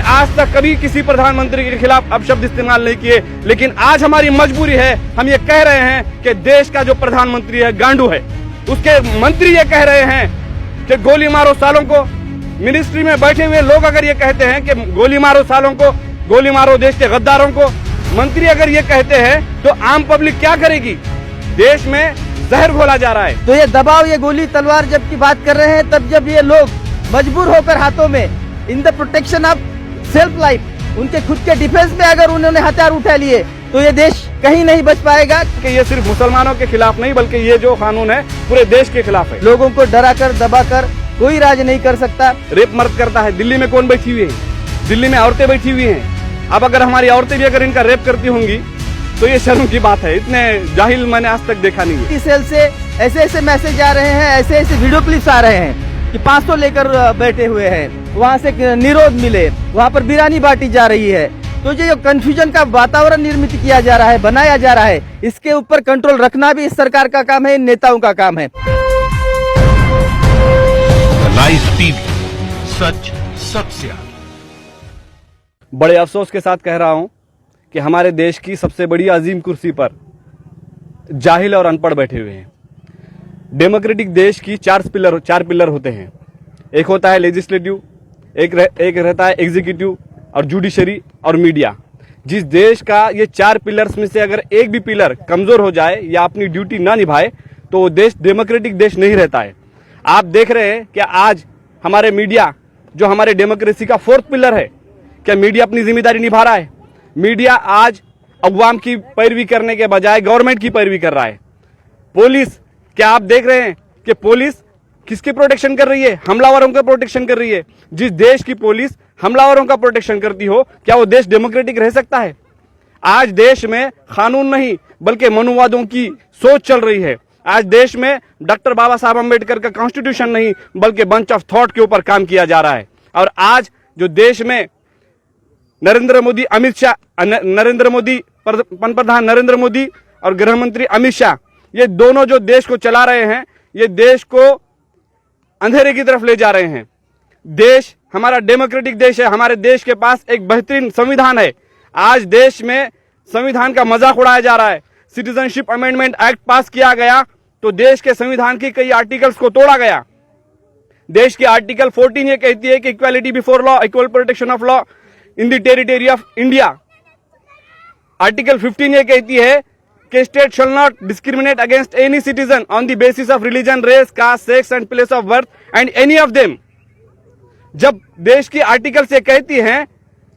आज तक कभी किसी प्रधानमंत्री के खिलाफ अपशब्द इस्तेमाल नहीं किए, लेकिन आज हमारी मजबूरी है, हम ये कह रहे हैं कि देश का जो प्रधानमंत्री है गांडू है। उसके मंत्री ये कह रहे हैं कि गोली मारो सालों को। मिनिस्ट्री में बैठे हुए लोग अगर ये कहते हैं कि गोली मारो सालों को, गोली मारो देश के गद्दारों को, मंत्री अगर ये कहते हैं तो आम पब्लिक क्या करेगी? देश में जहर घोला जा रहा है। तो ये दबाव, ये गोली तलवार जब की बात कर रहे हैं, तब जब ये लोग मजबूर होकर हाथों में in the protection of self life, उनके खुद के डिफेंस में अगर उन्होंने हथियार उठा लिए तो ये देश कहीं नहीं बच पाएगा। कि ये सिर्फ मुसलमानों के खिलाफ नहीं, बल्कि ये जो कानून है पूरे देश के खिलाफ है। लोगों को डरा कर दबा कर कोई राज नहीं कर सकता। रेप मर्द करता है। दिल्ली में कौन बैठी हुई है? दिल्ली में औरतें बैठी हुई हैं। अब अगर हमारी औरतें भी अगर इनका रेप करती होंगी तो ये शर्म की बात है। इतने जाहिल मैंने आज तक देखा नहीं है। इस सेल से ऐसे ऐसे मैसेज आ रहे हैं, ऐसे ऐसे वीडियो क्लिप्स आ रहे हैं कि 500 लेकर बैठे हुए हैं, वहाँ से निरोध मिले, वहाँ पर बिरानी बांटी जा रही है। तो जो कंफ्यूजन का वातावरण निर्मित किया जा रहा है, बनाया जा रहा है, इसके ऊपर कंट्रोल रखना भी इस सरकार का काम है, इन नेताओं का काम है। लाइव टीवी, सच सबसे आगे। बड़े अफसोस के साथ कह रहा हूं कि हमारे देश की सबसे बड़ी अजीम कुर्सी पर जाहिल और अनपढ़ बैठे हुए हैं। डेमोक्रेटिक देश की चार पिलर होते हैं। एक होता है लेजिस्लेटिव, एक रहता है एग्जीक्यूटिव और जुडिशरी और मीडिया। जिस देश का ये चार पिलर्स में से अगर एक भी पिलर कमजोर हो जाए या अपनी ड्यूटी ना निभाए तो वो देश डेमोक्रेटिक देश नहीं रहता है। आप देख रहे हैं कि आज हमारे मीडिया, जो हमारे डेमोक्रेसी का फोर्थ पिलर है, क्या मीडिया अपनी जिम्मेदारी निभा रहा है? मीडिया आज अवाम की पैरवी करने के बजाय गवर्नमेंट की पैरवी कर रहा है। पुलिस, क्या आप देख रहे हैं कि पुलिस किसकी प्रोटेक्शन कर रही है? हमलावरों का प्रोटेक्शन कर रही है। जिस देश की पुलिस हमलावरों का प्रोटेक्शन करती हो, क्या वो देश डेमोक्रेटिक रह सकता है? आज देश में कानून नहीं बल्कि मनुवादों की सोच चल रही है। आज देश में डॉक्टर बाबा साहब अम्बेडकर का कॉन्स्टिट्यूशन नहीं बल्कि बंच ऑफ थॉट के ऊपर काम किया जा रहा है। और आज जो देश में नरेंद्र मोदी, पंतप्रधान नरेंद्र मोदी और गृह मंत्री अमित शाह, ये दोनों जो देश को चला रहे हैं, ये देश को अंधेरे की तरफ ले जा रहे हैं। देश हमारा डेमोक्रेटिक देश है। हमारे देश के पास एक बेहतरीन संविधान है। आज देश में संविधान का मजाक उड़ाया जा रहा है। सिटीजनशिप अमेंडमेंट एक्ट पास किया गया तो देश के संविधान की कई आर्टिकल्स को तोड़ा गया। देश की आर्टिकल 14 ये कहती है कि equality before law, equal protection of law in the territory of India. Article 15 ये कहती है कि state shall not discriminate against any citizen on the basis of religion, race, caste, sex and place of birth and any of them. जब देश की article से कहती हैं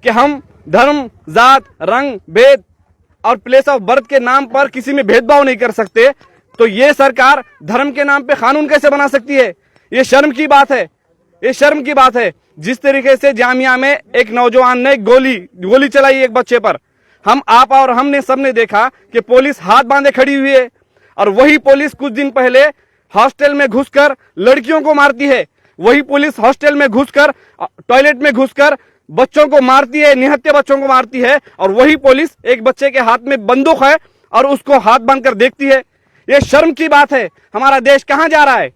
कि हम धर्म, जात, रंग, भेद और प्लेस ऑफ बर्थ के नाम पर किसी में भेदभाव नहीं कर सकते, तो ये सरकार धर्म के नाम पे कानून कैसे बना सकती है? ये शर्म की बात है। ये शर्म की बात है। जिस तरीके से जामिया में एक नौजवान ने गोली चलाई एक बच्चे पर, आप और हमने सबने देखा कि पुलिस हाथ बांधे खड़ी हुई है। और वही पुलिस कुछ दिन पहले हॉस्टल में घुसकर लड़कियों को मारती है। वही पुलिस हॉस्टल में घुसकर, टॉयलेट में घुसकर बच्चों को मारती है, निहत्थे बच्चों को मारती है। और वही पुलिस एक बच्चे के हाथ में बंदूक है और उसको हाथ बांधकर देखती है। ये शर्म की बात है। हमारा देश कहां जा रहा है?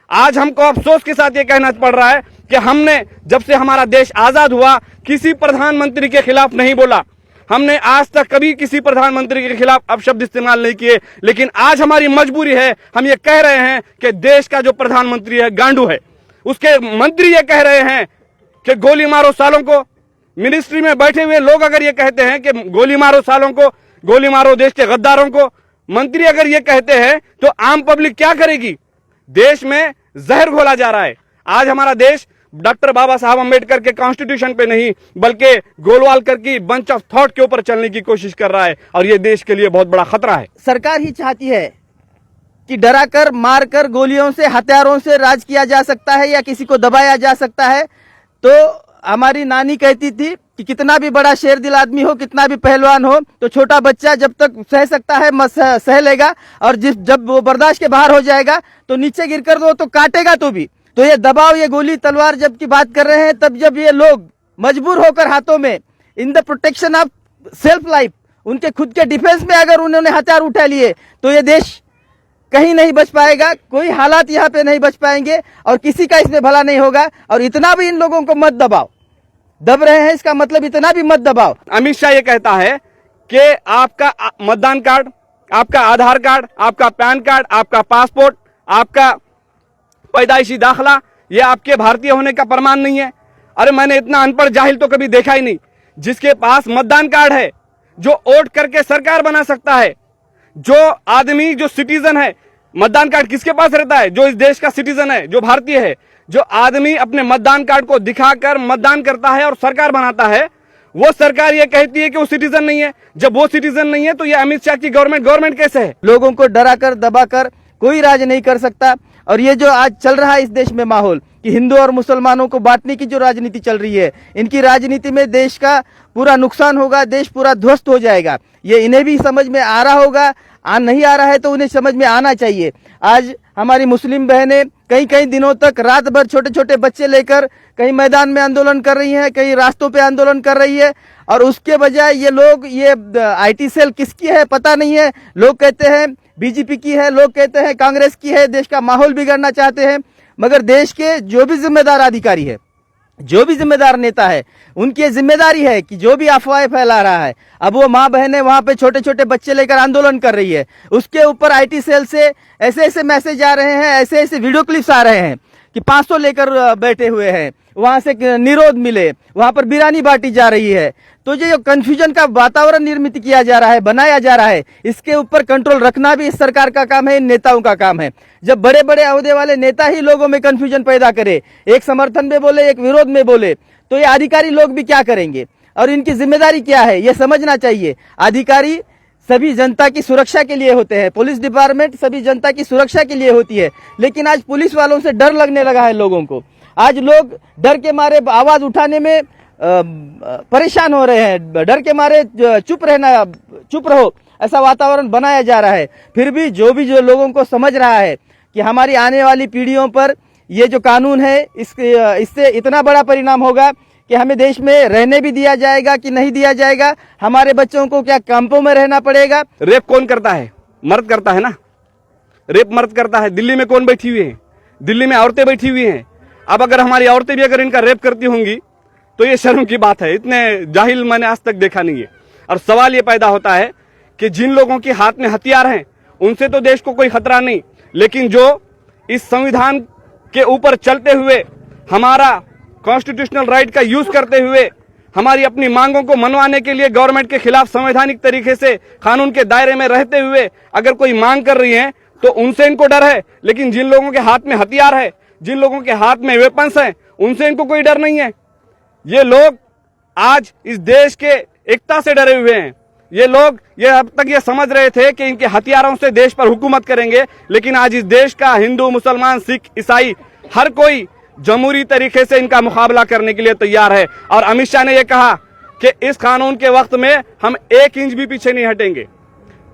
आज हमको अफसोस के साथ ये कहना पड़ रहा है कि हमने जब से हमारा देश आजाद हुआ किसी प्रधानमंत्री के खिलाफ नहीं बोला। हमने आज तक कभी किसी प्रधानमंत्री के खिलाफ अपशब्द इस्तेमाल नहीं किए, लेकिन आज हमारी मजबूरी है, हम ये कह रहे हैं कि देश का जो प्रधानमंत्री है गांडू है। उसके मंत्री ये कह रहे हैं कि गोली मारो सालों को। मिनिस्ट्री में बैठे हुए लोग अगर ये कहते हैं कि गोली मारो सालों को, गोली मारो देश के गद्दारों को, मंत्री अगर ये कहते हैं तो आम पब्लिक क्या करेगी? देश में जहर घोला जा रहा है। आज हमारा देश डॉक्टर बाबा साहब अम्बेडकर के कॉन्स्टिट्यूशन पे नहीं बल्कि गोलवालकर की बंच ऑफ थॉट के ऊपर चलने की कोशिश कर रहा है, और ये देश के लिए बहुत बड़ा खतरा है। सरकार ही चाहती है कि डराकर, मारकर, गोलियों से, हथियारों से राज किया जा सकता है या किसी को दबाया जा सकता है। तो हमारी नानी कहती थी कि कितना भी बड़ा शेर दिल आदमी हो, कितना भी पहलवान हो, तो छोटा बच्चा जब तक सह सकता है सह लेगा, और जब वो बर्दाश्त के बाहर हो जाएगा तो नीचे गिरकर दो तो काटेगा तो भी। तो ये दबाव, ये गोली तलवार जब की बात कर रहे हैं, तब जब ये लोग मजबूर होकर हाथों में in the protection of self life, उनके खुद के डिफेंस में अगर उन्होंने हथियार उठा लिए तो ये देश कहीं नहीं बच पाएगा। कोई हालात यहाँ पे नहीं बच पाएंगे और किसी का इसमें भला नहीं होगा। और इतना भी इन लोगों को मत दबाओ। दब रहे हैं, इसका मतलब इतना भी मत दबाओ। अमित शाह ये कहता है कि आपका मतदान कार्ड, आपका आधार कार्ड, आपका पैन कार्ड, आपका पासपोर्ट, आपका पैदाइशी दाखला, ये आपके भारतीय होने का प्रमाण नहीं है। अरे मैंने इतना अनपढ़ जाहिल तो कभी देखा ही नहीं। जिसके पास मतदान कार्ड है, जो वोट करके सरकार बना सकता है, जो आदमी जो सिटीजन है, मतदान कार्ड किसके पास रहता है? जो इस देश का सिटीजन है, जो भारतीय है। जो आदमी अपने मतदान कार्ड को दिखाकर मतदान करता है और सरकार बनाता है, वो सरकार ये कहती है कि वो सिटीजन नहीं है। जब वो सिटीजन नहीं है तो ये अमित शाह की गवर्नमेंट कैसे है? लोगों को डराकर दबाकर कोई राज नहीं कर सकता। और ये जो आज चल रहा है इस देश में माहौल कि हिंदू और मुसलमानों को बांटने की जो राजनीति चल रही है, इनकी राजनीति में देश का पूरा नुकसान होगा, देश पूरा ध्वस्त हो जाएगा। ये इन्हें भी समझ में आ रहा होगा, नहीं आ रहा है तो उन्हें समझ में आना चाहिए। आज हमारी मुस्लिम बहनें कई दिनों तक रात भर छोटे छोटे बच्चे लेकर कहीं मैदान में आंदोलन कर रही हैं, कहीं रास्तों पे आंदोलन कर रही है, और उसके बजाय ये लोग, ये IT सेल किसकी है पता नहीं है। लोग कहते हैं बीजेपी की है, लोग कहते हैं कांग्रेस की है, देश का माहौल बिगाड़ना चाहते हैं। मगर देश के जो भी जिम्मेदार अधिकारी है, जो भी जिम्मेदार नेता है, उनकी जिम्मेदारी है कि जो भी अफवाहें फैला रहा है, अब वो माँ बहनें वहां पे छोटे छोटे बच्चे लेकर आंदोलन कर रही है, उसके ऊपर IT सेल से ऐसे ऐसे मैसेज आ रहे हैं, ऐसे ऐसे वीडियो क्लिप्स आ रहे हैं कि 500 लेकर बैठे हुए हैं, वहां से निरोध मिले, वहां पर बिरानी बांटी जा रही है। तो जो कंफ्यूजन का वातावरण निर्मित किया जा रहा है, बनाया जा रहा है, इसके ऊपर कंट्रोल रखना भी इस सरकार का काम है, इन नेताओं का काम है। जब बड़े बड़े ओहदे वाले नेता ही लोगों में कंफ्यूजन पैदा करे, एक समर्थन में बोले, एक विरोध में बोले, तो ये अधिकारी लोग भी क्या करेंगे और इनकी जिम्मेदारी क्या है, ये समझना चाहिए। अधिकारी सभी जनता की सुरक्षा के लिए होते हैं, पुलिस डिपार्टमेंट सभी जनता की सुरक्षा के लिए होती है, लेकिन आज पुलिस वालों से डर लगने लगा है लोगों को। आज लोग डर के मारे आवाज उठाने में परेशान हो रहे हैं, डर के मारे चुप रहो ऐसा वातावरण बनाया जा रहा है। फिर भी जो लोगों को समझ रहा है कि हमारी आने वाली पीढ़ियों पर ये जो कानून है, इससे इतना बड़ा परिणाम होगा कि हमें देश में रहने भी दिया जाएगा कि नहीं दिया जाएगा, हमारे बच्चों को क्या कैंपों में रहना पड़ेगा। रेप कौन करता है? मर्द करता है ना, रेप मर्द करता है। दिल्ली में कौन बैठी हुई है? दिल्ली में औरतें बैठी हुई हैं। अब अगर हमारी औरतें भी अगर इनका रेप करती होंगी तो ये शर्म की बात है। इतने जाहिल मैंने आज तक देखा नहीं है। और सवाल ये पैदा होता है कि जिन लोगों के हाथ में हथियार हैं उनसे तो देश को कोई खतरा नहीं, लेकिन जो इस संविधान के ऊपर चलते हुए, हमारा कॉन्स्टिट्यूशनल राइट का यूज करते हुए, हमारी अपनी मांगों को मनवाने के लिए गवर्नमेंट के खिलाफ संवैधानिक तरीके से कानून के दायरे में रहते हुए अगर कोई मांग कर रही है तो उनसे इनको डर है। लेकिन जिन लोगों के हाथ में हथियार है, जिन लोगों के हाथ में वेपन्स हैं, उनसे इनको कोई डर नहीं है। ये लोग आज इस देश के एकता से डरे हुए हैं। ये लोग अब तक ये समझ रहे थे कि इनके हथियारों से देश पर हुकूमत करेंगे, लेकिन आज इस देश का हिंदू, मुसलमान, सिख, ईसाई हर कोई जमहूरी तरीके से इनका मुकाबला करने के लिए तैयार है। और अमित शाह ने यह कहा कि इस कानून के वक्त में हम 1 इंच भी पीछे नहीं हटेंगे।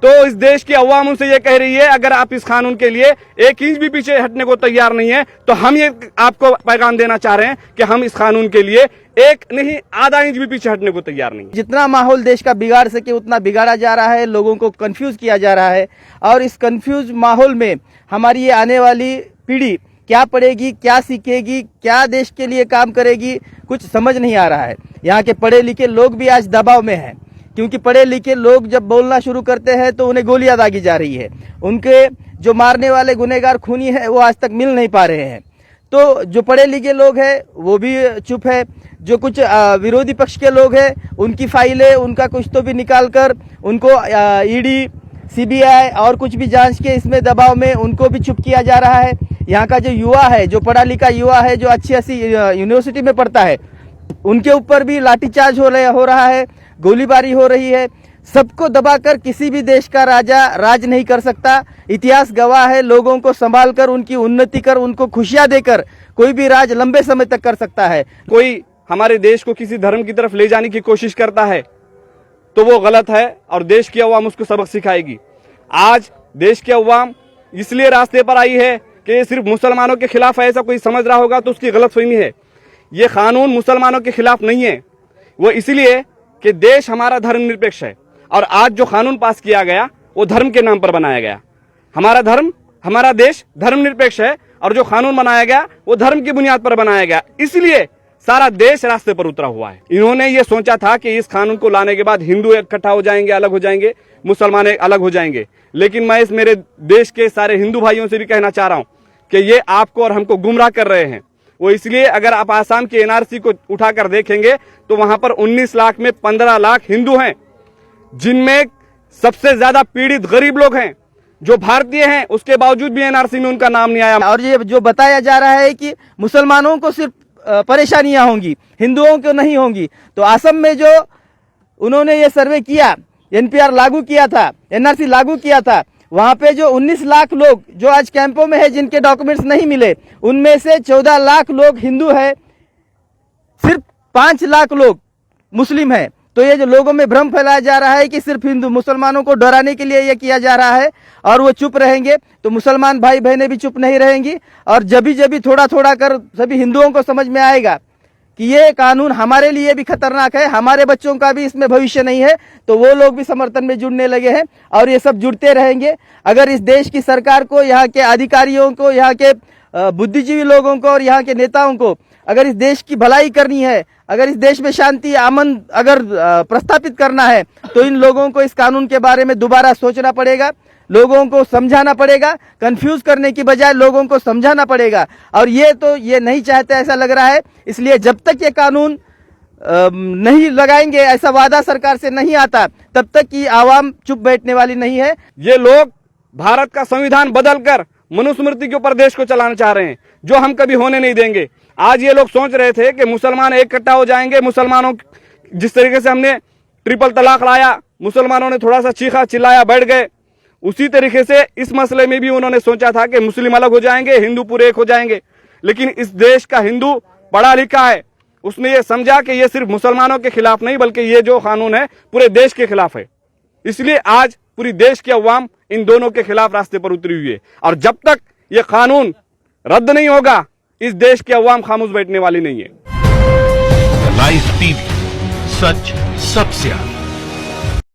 तो इस देश की अवाम उनसे ये कह रही है, अगर आप इस कानून के लिए 1 इंच भी पीछे हटने को तैयार नहीं है तो हम ये आपको पैगाम देना चाह रहे हैं कि हम इस कानून के लिए 1 नहीं आधा इंच भी पीछे हटने को तैयार नहीं। जितना माहौल देश का बिगाड़ सके उतना बिगाड़ा जा रहा है, लोगों को कंफ्यूज किया जा रहा है। और इस कंफ्यूज माहौल में हमारी ये आने वाली पीढ़ी क्या पढ़ेगी, क्या सीखेगी, क्या देश के लिए काम करेगी, कुछ समझ नहीं आ रहा है। यहाँ के पढ़े लिखे लोग भी आज दबाव में हैं, क्योंकि पढ़े लिखे लोग जब बोलना शुरू करते हैं तो उन्हें गोलियां दागी जा रही है। उनके जो मारने वाले गुनहगार खूनी है वो आज तक मिल नहीं पा रहे हैं। तो जो पढ़े लिखे लोग हैं वो भी चुप है। जो कुछ विरोधी पक्ष के लोग हैं उनकी फाइलें, उनका कुछ तो भी निकाल कर उनको ईडी, CBI और कुछ भी जांच के इसमें दबाव में उनको भी चुप किया जा रहा है। यहाँ का जो युवा है, जो पढ़ा लिखा युवा है, जो अच्छी यूनिवर्सिटी में पढ़ता है, उनके ऊपर भी लाठीचार्ज हो रहा है, गोलीबारी हो रही है। सबको दबाकर किसी भी देश का राजा राज नहीं कर सकता। इतिहास गवाह है, लोगों को संभाल कर, उनकी उन्नति कर, उनको खुशियां देकर कोई भी राज लंबे समय तक कर सकता है। कोई हमारे देश को किसी धर्म की तरफ ले जाने की कोशिश करता है तो वो गलत है और देश की अवाम उसको सबक सिखाएगी। आज देश की अवाम इसलिए रास्ते पर आई है कि ये सिर्फ मुसलमानों के खिलाफ है, ऐसा कोई समझ रहा होगा तो उसकी गलतफहमी है। ये कानून मुसलमानों के खिलाफ नहीं है, वो इसलिए कि देश हमारा धर्मनिरपेक्ष है और आज जो कानून पास किया गया वो धर्म के नाम पर बनाया गया। हमारा धर्म, हमारा देश धर्मनिरपेक्ष है और जो कानून बनाया गया वो धर्म की बुनियाद पर बनाया गया। इसलिए सारा देश रास्ते पर उतरा हुआ है। इन्होंने ये सोचा था कि इस कानून को लाने के बाद हिंदू इकट्ठा हो जाएंगे, अलग हो जाएंगे, मुसलमान अलग हो जाएंगे। लेकिन मैं इस मेरे देश के सारे हिंदू भाइयों से भी कहना चाह रहा हूं कि ये आपको और हमको गुमराह कर रहे हैं। वो इसलिए, अगर आप आसाम की एनआरसी को उठाकर देखेंगे तो वहां पर 19 लाख में 15 लाख हिंदू हैं, जिनमें सबसे ज्यादा पीड़ित गरीब लोग हैं जो भारतीय हैं, उसके बावजूद भी एनआरसी में उनका नाम नहीं आया। और ये जो बताया जा रहा है कि मुसलमानों को सिर्फ परेशानियां होंगी, हिंदुओं को नहीं होंगी। तो असम में जो उन्होंने ये सर्वे किया, एनपीआर लागू किया था, एनआरसी लागू किया था, वहां पे जो 19 लाख लोग जो आज कैंपों में है, जिनके डॉक्यूमेंट्स नहीं मिले, उनमें से 14 लाख लोग हिंदू है, सिर्फ 5 लाख लोग मुस्लिम है। तो ये जो लोगों में भ्रम फैलाया जा रहा है कि सिर्फ हिंदू, मुसलमानों को डराने के लिए ये किया जा रहा है और वो चुप रहेंगे, तो मुसलमान भाई बहनें भी चुप नहीं रहेंगी। और जब थोड़ा थोड़ा कर सभी हिंदुओं को समझ में आएगा कि ये कानून हमारे लिए भी खतरनाक है, हमारे बच्चों का भी इसमें भविष्य नहीं है, तो वो लोग भी समर्थन में जुड़ने लगे हैं और ये सब जुड़ते रहेंगे। अगर इस देश की सरकार को, यहाँ के अधिकारियों को, यहाँ के बुद्धिजीवी लोगों को और यहाँ के नेताओं को अगर इस देश की भलाई करनी है, अगर इस देश में शांति अमन अगर प्रस्थापित करना है, तो इन लोगों को इस कानून के बारे में दोबारा सोचना पड़ेगा, लोगों को समझाना पड़ेगा, कंफ्यूज करने की बजाय लोगों को समझाना पड़ेगा। और ये नहीं चाहते ऐसा लग रहा है, इसलिए जब तक ये कानून नहीं लगाएंगे, ऐसा वादा सरकार से नहीं आता, तब तक की आवाम चुप बैठने वाली नहीं है। ये लोग भारत का संविधान बदलकर मनुस्मृति के ऊपर देश को चलाना चाह रहे हैं, जो हम कभी होने नहीं देंगे। आज ये लोग सोच रहे थे कि मुसलमान इकट्ठा हो जाएंगे, मुसलमानों, जिस तरीके से हमने ट्रिपल तलाक लाया, मुसलमानों ने थोड़ा सा चीखा चिल्लाया, बैठ गए, उसी तरीके से इस मसले में भी उन्होंने सोचा था कि मुस्लिम अलग हो जाएंगे, हिंदू पूरे एक हो जाएंगे। लेकिन इस देश का हिंदू पढ़ा लिखा है, उसने ये समझा कि ये सिर्फ मुसलमानों के खिलाफ नहीं, बल्कि ये जो कानून है पूरे देश के खिलाफ है। इसलिए आज पूरी देश की अवाम इन दोनों के खिलाफ रास्ते पर उतरी हुई है और जब तक ये कानून रद्द नहीं होगा, इस देश की अवाम खामोश बैठने वाली नहीं है। लाइव टीवी, सच सबसे आगे।